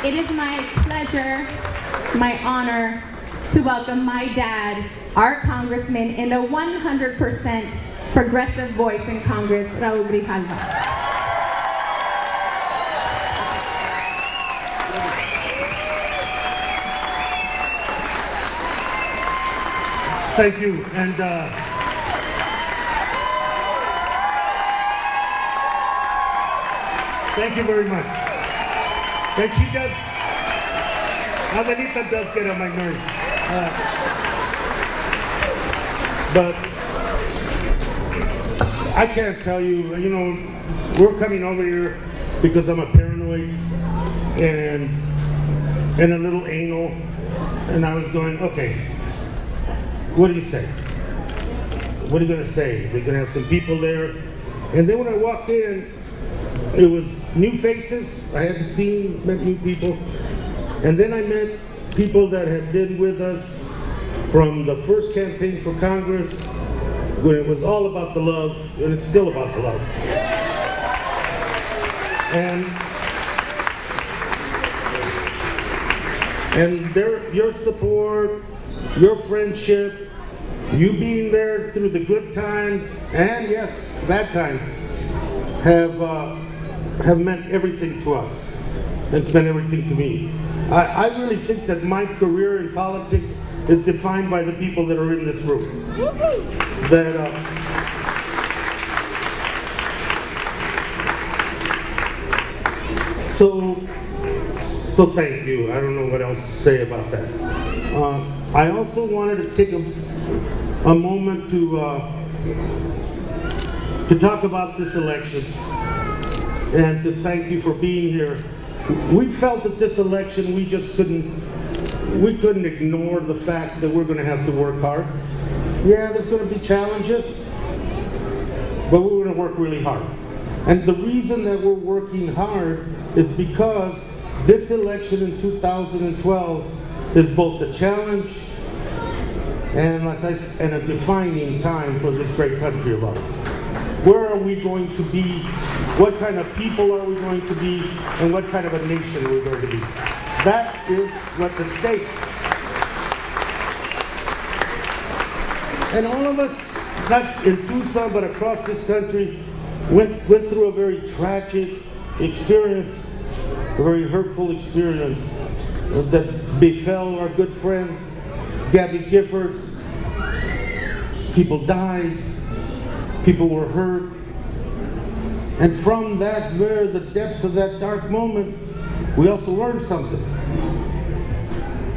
It is my pleasure, my honor, to welcome my dad, our congressman in the 100% progressive voice in Congress, Raul Grijalva. Thank you, and thank you very much. And she does, Adelita does get on my nerves. But I can't tell you, you know, we're coming over here because I'm a paranoid and a little anal, and I was going, okay, what do you say? What are you gonna say? They're gonna have some people there. And then when I walked in, it was new faces. I hadn't seen, met new people. And then I met people that had been with us from the first campaign for Congress, when it was all about the love, and it's still about the love. And your support, your friendship, you being there through the good times, and yes, bad times, have meant everything to us. It's meant everything to me. I really think that my career in politics is defined by the people that are in this room. So thank you. I don't know what else to say about that. I also wanted to take a moment to talk about this election and to thank you for being here. We felt that this election, we couldn't ignore the fact that we're going to have to work hard. Yeah, there's going to be challenges, but we're going to work really hard. And the reason that we're working hard is because this election in 2012 is both a challenge and a defining time for this great country of ours. Where are we going to be? What kind of people are we going to be? And what kind of a nation are we going to be? That is what's at stake. And all of us, not in Tucson, but across this country, went through a very tragic experience, a very hurtful experience that befell our good friend, Gabby Giffords. People died, people were hurt. And from the depths of that dark moment, we also learned something.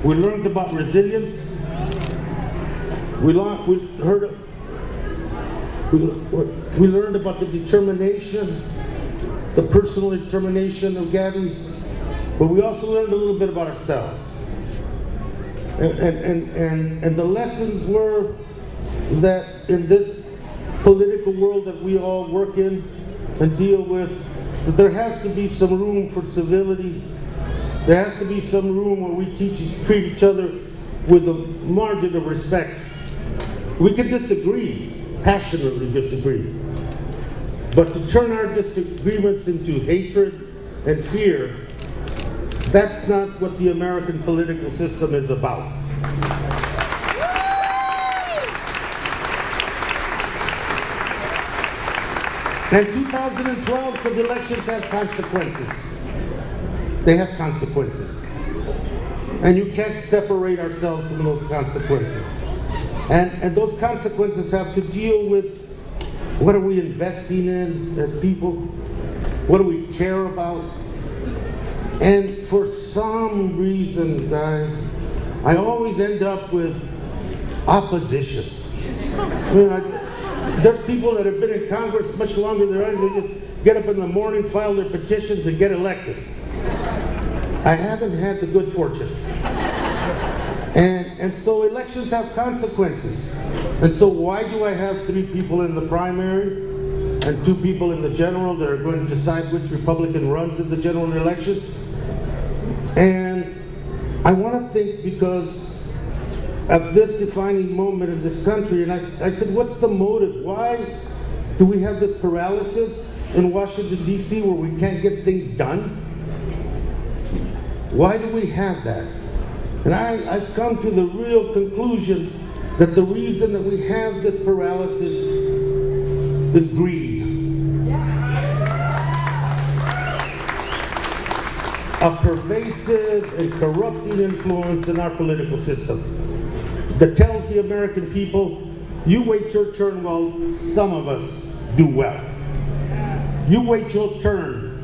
We learned about resilience. We learned about the determination, the personal determination of Gabby, but we also learned a little bit about ourselves. And the lessons were that in this political world that we all work in and deal with, that there has to be some room for civility. There has to be some room where we treat each other with a margin of respect. We can disagree, passionately disagree, but to turn our disagreements into hatred and fear, that's not what the American political system is about. And 2012, because elections have consequences. They have consequences. And you can't separate ourselves from those consequences. And those consequences have to deal with what are we investing in as people? What do we care about? And for some reason, guys, I always end up with opposition. I mean, there's people that have been in Congress much longer than I do. They just get up in the morning, file their petitions, and get elected. I haven't had the good fortune. And so elections have consequences. And so why do I have 3 people in the primary and 2 people in the general that are going to decide which Republican runs in the general election? And I want to think because of this defining moment in this country, and I said, what's the motive? Why do we have this paralysis in Washington, D.C. where we can't get things done? Why do we have that? And I've come to the real conclusion that the reason that we have this paralysis is greed. A pervasive and corrupting influence in our political system that tells the American people, you wait your turn while some of us do well. You wait your turn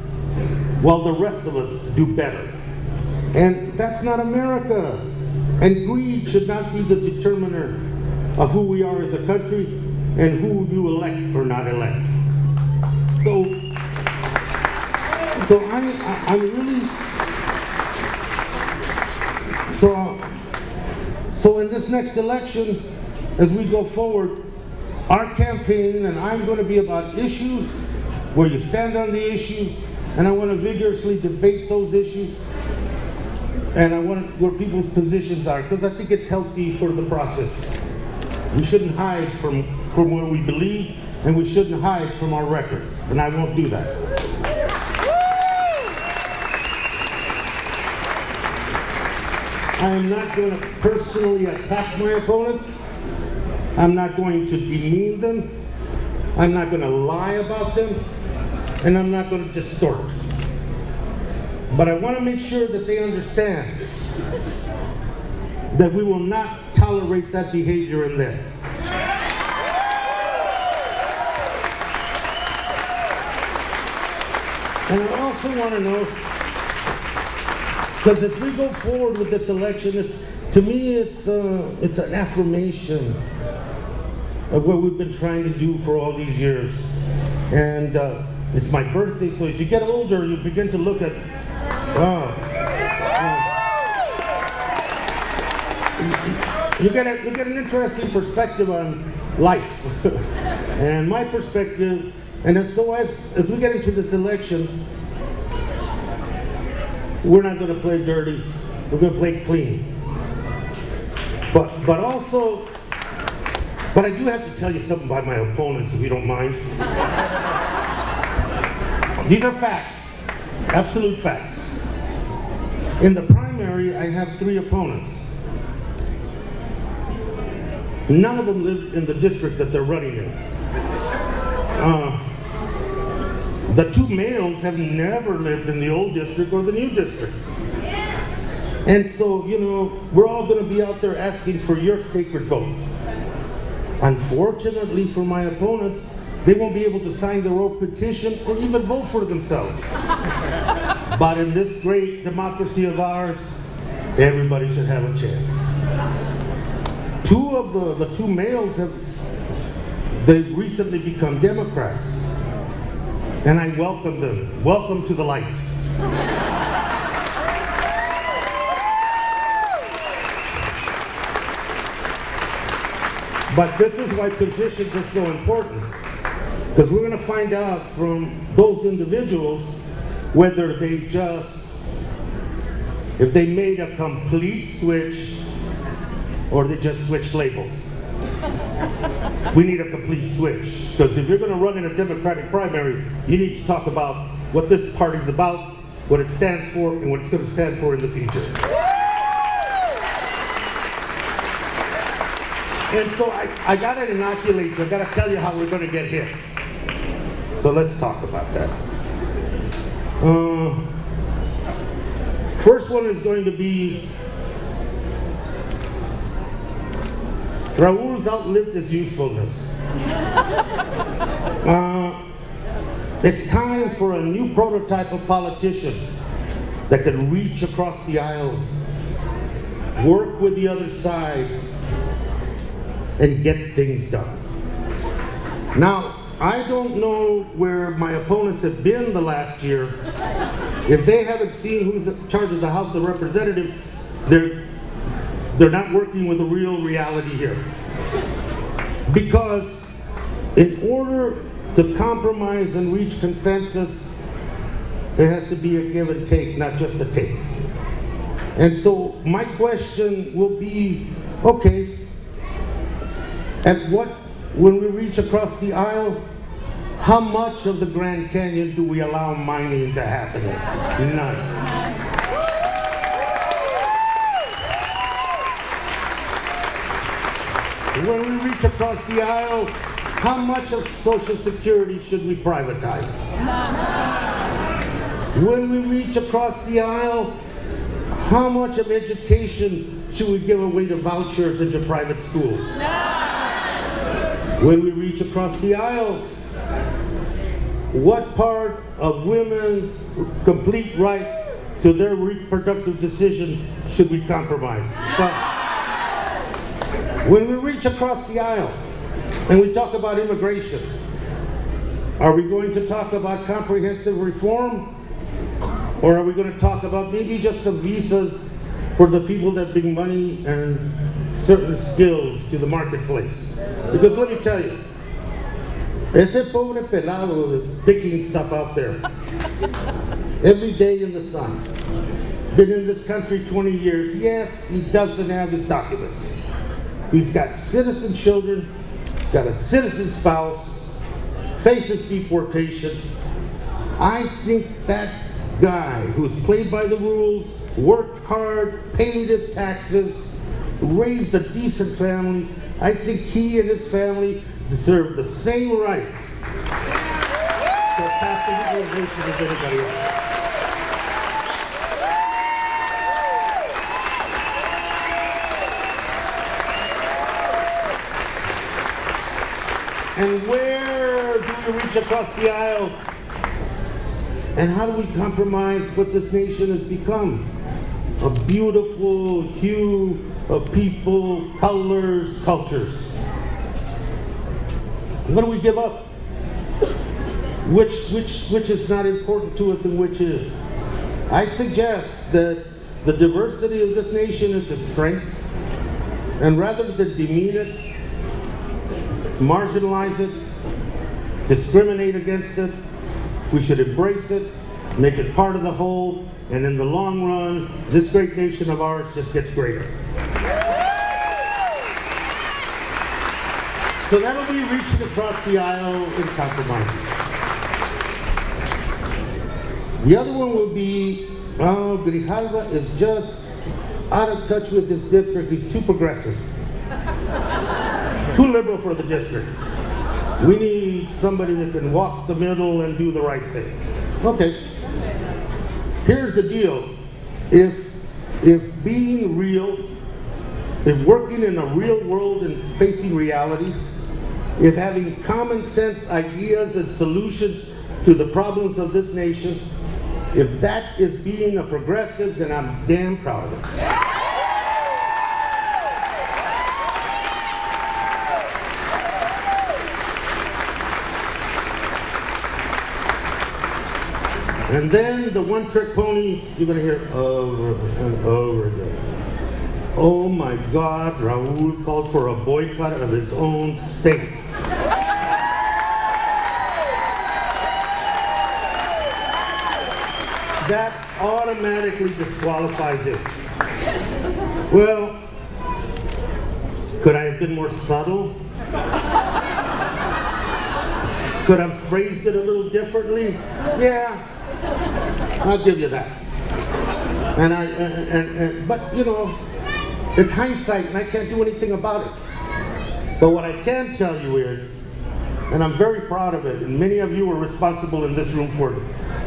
while the rest of us do better. And that's not America. And greed should not be the determiner of who we are as a country and who you elect or not elect. So I'm really, so in this next election, as we go forward, our campaign, and I'm going to be about issues, where you stand on the issues, and I want to vigorously debate those issues, and I want where people's positions are, because I think it's healthy for the process. We shouldn't hide from where we believe, and we shouldn't hide from our records, and I won't do that. I am not going to personally attack my opponents. I'm not going to demean them. I'm not going to lie about them. And I'm not going to distort. But I want to make sure that they understand that we will not tolerate that behavior in them. And I also want to know, because as we go forward with this election, to me it's an affirmation of what we've been trying to do for all these years. And it's my birthday, so as you get older, you begin to look at, you get an interesting perspective on life. And my perspective, and so as we get into this election, we're not going to play dirty, we're going to play clean. But I do have to tell you something about my opponents, if you don't mind. These are facts, absolute facts. In the primary, I have 3 opponents. None of them live in the district that they're running in. The 2 males have never lived in the old district or the new district. And so, you know, we're all going to be out there asking for your sacred vote. Unfortunately for my opponents, they won't be able to sign their own petition or even vote for themselves. But in this great democracy of ours, everybody should have a chance. 2 of the 2 males they've recently become Democrats. And I welcome them. Welcome to the light. But this is why positions are so important. Because we're going to find out from those individuals whether if they made a complete switch or they just switched labels. We need a complete switch. Because if you're going to run in a Democratic primary, you need to talk about what this party's about, what it stands for, and what it's going to stand for in the future. And so I got to inoculate you. I got to tell you how we're going to get hit. So let's talk about that. First one is going to be Raul's outlived his usefulness. It's time for a new prototype of politician that can reach across the aisle, work with the other side, and get things done. Now, I don't know where my opponents have been the last year. If they haven't seen who's in charge of the House of Representatives, they're not working with the real reality here. Because in order to compromise and reach consensus, there has to be a give and take, not just a take. And so my question will be, okay, when we reach across the aisle, how much of the Grand Canyon do we allow mining to happen in? None. When we reach across the aisle, how much of Social Security should we privatize? When we reach across the aisle, how much of education should we give away to vouchers into private schools? When we reach across the aisle, what part of women's complete right to their reproductive decision should we compromise? But when we reach across the aisle and we talk about immigration, are we going to talk about comprehensive reform? Or are we going to talk about maybe just some visas for the people that bring money and certain skills to the marketplace? Because let me tell you, ese pobre pelado is picking stuff out there every day in the sun. Been in this country 20 years. Yes, he doesn't have his documents. He's got citizen children, got a citizen spouse, faces deportation. I think that guy who's played by the rules, worked hard, paid his taxes, raised a decent family, I think he and his family deserve the same right to a path to legalization as anybody else. And where do we reach across the aisle? And how do we compromise what this nation has become? A beautiful hue of people, colors, cultures. What do we give up? Which is not important to us and which is? I suggest that the diversity of this nation is a strength, and rather than demean it, marginalize it, discriminate against it, we should embrace it, make it part of the whole, and in the long run, this great nation of ours just gets greater. So that'll be reaching across the aisle and compromising. The other one will be, Raul Grijalva is just out of touch with his district. He's too progressive. Too liberal for the district. We need somebody that can walk the middle and do the right thing. Okay. Here's the deal. If being real, if working in a real world and facing reality, if having common sense ideas and solutions to the problems of this nation, if that is being a progressive, then I'm damn proud of it. And then the one-trick pony, you're going to hear over and over again. Oh my God, Raul called for a boycott of his own state. That automatically disqualifies it. Well, could I have been more subtle? Could I have phrased it a little differently? Yeah. I'll give you that. But you know, it's hindsight and I can't do anything about it. But what I can tell you is, and I'm very proud of it, and many of you were responsible in this room for it,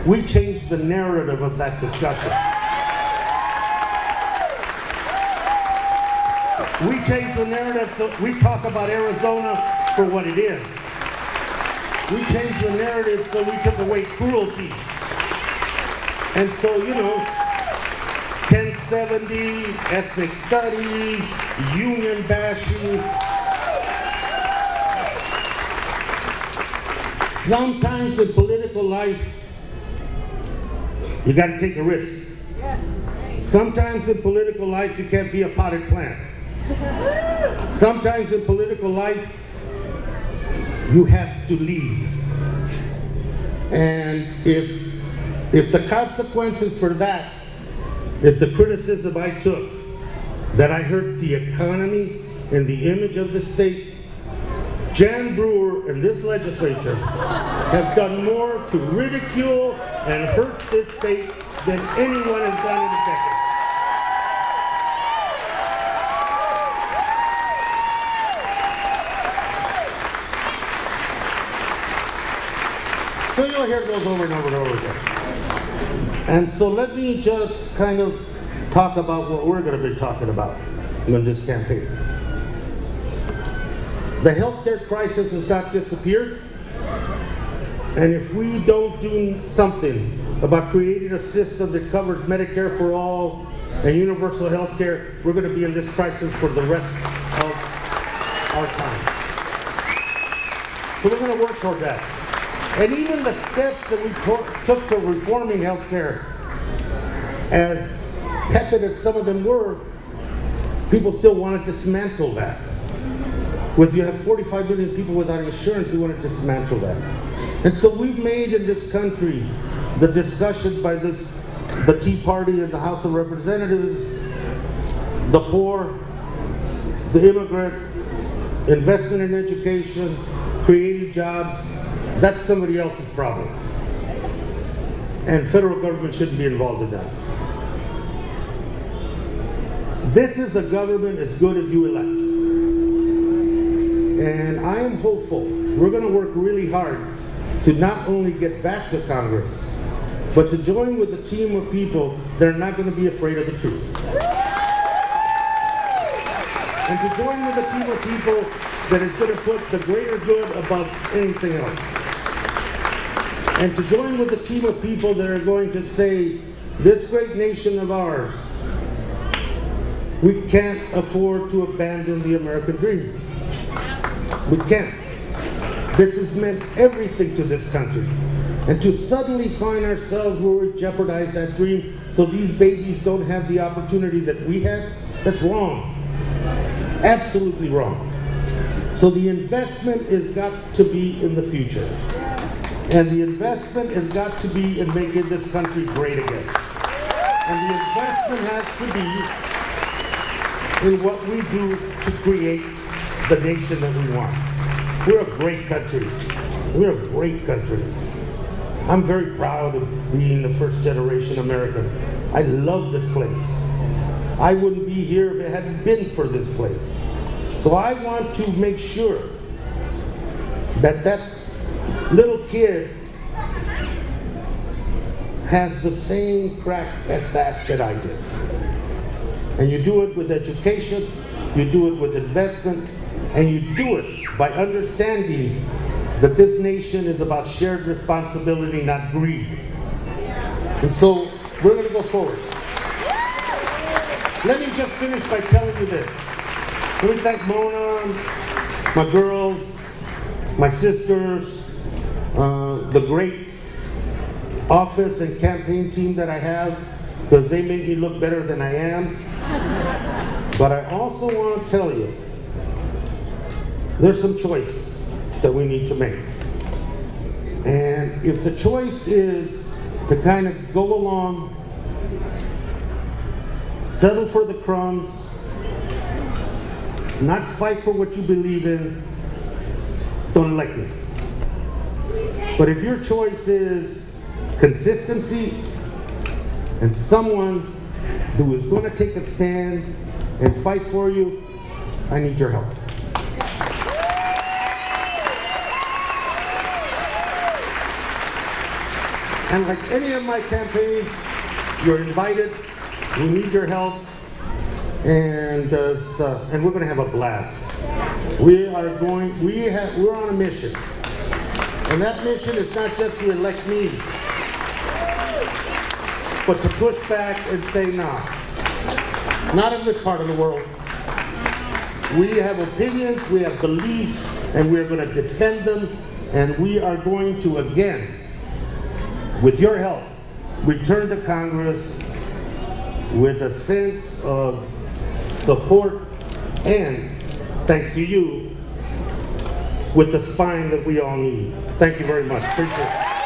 we changed the narrative of that discussion. We changed the narrative so we talk about Arizona for what it is. We changed the narrative so we took away cruelty. And so, you know, 1070, ethnic studies, union bashing. Sometimes in political life, you got to take a risk. Yes. Sometimes in political life, you can't be a potted plant. Sometimes in political life, you have to lead. And if the consequences for that is the criticism I took, that I hurt the economy and the image of the state, Jan Brewer and this legislature have done more to ridicule and hurt this state than anyone has done in a decade. So you'll hear those over and over and over again. And so let me just kind of talk about what we're going to be talking about in this campaign. The healthcare crisis has not disappeared. And if we don't do something about creating a system that covers Medicare for all and universal health care, we're going to be in this crisis for the rest of our time. So we're going to work toward that. And even the steps that we took to reforming health care, as tepid as some of them were, people still want to dismantle that. With you have 45 million people without insurance, we want to dismantle that. And so we've made in this country the discussion by the Tea Party in the House of Representatives, the poor, the immigrant, investment in education, creating jobs, that's somebody else's problem. And federal government shouldn't be involved in that. This is a government as good as you elect. And I am hopeful we're going to work really hard to not only get back to Congress, but to join with a team of people that are not going to be afraid of the truth. And to join with a team of people that is going to put the greater good above anything else. And to join with a team of people that are going to say, this great nation of ours, we can't afford to abandon the American dream. We can't. This has meant everything to this country. And to suddenly find ourselves where we jeopardize that dream so these babies don't have the opportunity that we had, that's wrong. Absolutely wrong. So the investment has got to be in the future. And the investment has got to be in making this country great again. And the investment has to be in what we do to create the nation that we want. We're a great country. We're a great country. I'm very proud of being the first generation American. I love this place. I wouldn't be here if it hadn't been for this place. So I want to make sure that that little kid has the same crack at that I did. And you do it with education, you do it with investment, and you do it by understanding that this nation is about shared responsibility, not greed. And so we're going to go forward. Let me just finish by telling you this. Let me thank Mona, my girls, my sisters, the great office and campaign team that I have, because they make me look better than I am. But I also want to tell you, there's some choices that we need to make. And if the choice is to kind of go along, settle for the crumbs, not fight for what you believe in, don't elect me. But if your choice is consistency and someone who is going to take a stand and fight for you, I need your help. And like any of my campaigns, you're invited. We need your help, and we're going to have a blast. We're on a mission, and that mission is not just to elect me, but to push back and say, nah, not in this part of the world. We have opinions, we have beliefs, and we're going to defend them, and we are going to again, with your help, return to Congress with a sense of support and, thanks to you, with the spine that we all need. Thank you very much. Appreciate it.